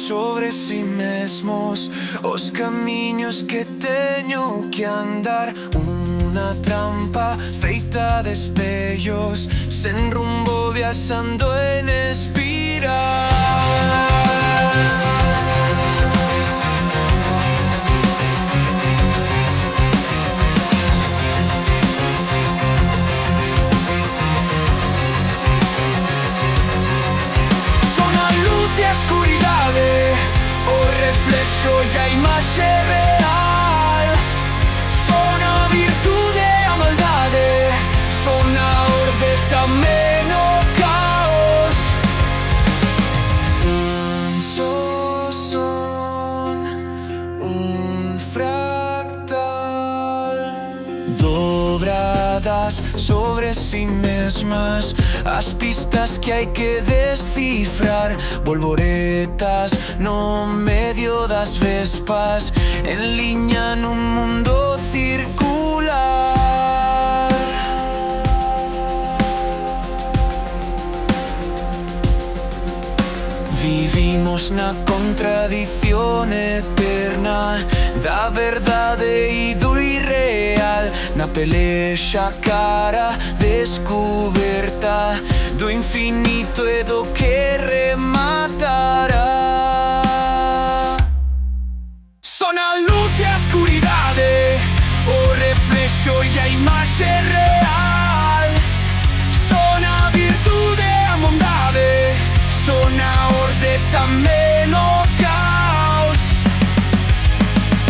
Sobre si mesmos os camiños que teño que andar. Unha trampa feita de espellos, sen rumbo viaxando en espiral. E a imaxe real son a virtude e a maldade, son a orde tamén o caos. Só son un fractal, dobradas sobre si mesmas, as pistas que hai que descifrar. Volvoretas no medio das vespas, en liña nun mundo circular. Vivimos na contradición eterna da verdade e do irreal, na pelexa cara descuberta do infinito e do que rematará. Son a luz e a escuridade, o reflexo e a imaxe real, son a virtude e a bondade, son a orde tamén o caos.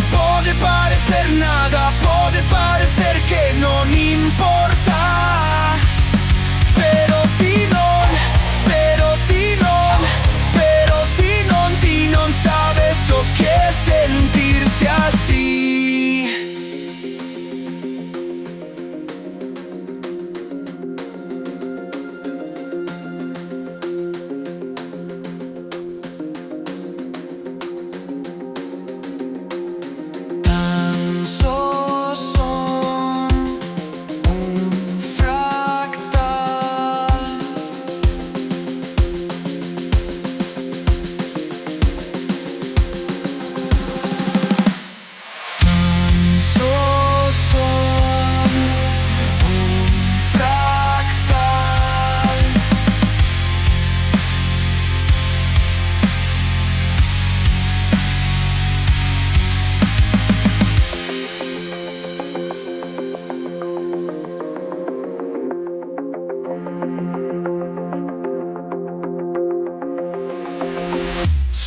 Pode parecer nada, pode parecer que non importa, pero ti non, ti non sabes o que é sentirse así.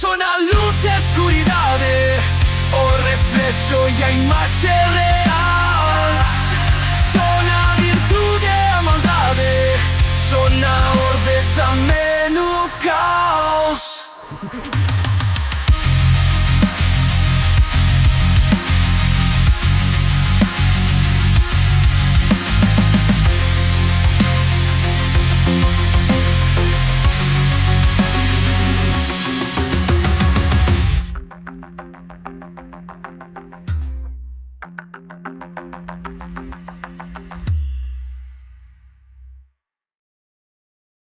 Son a luz e a escuridade, o reflexo e a imaxe real, son a virtude e a maldade, son a orde tamén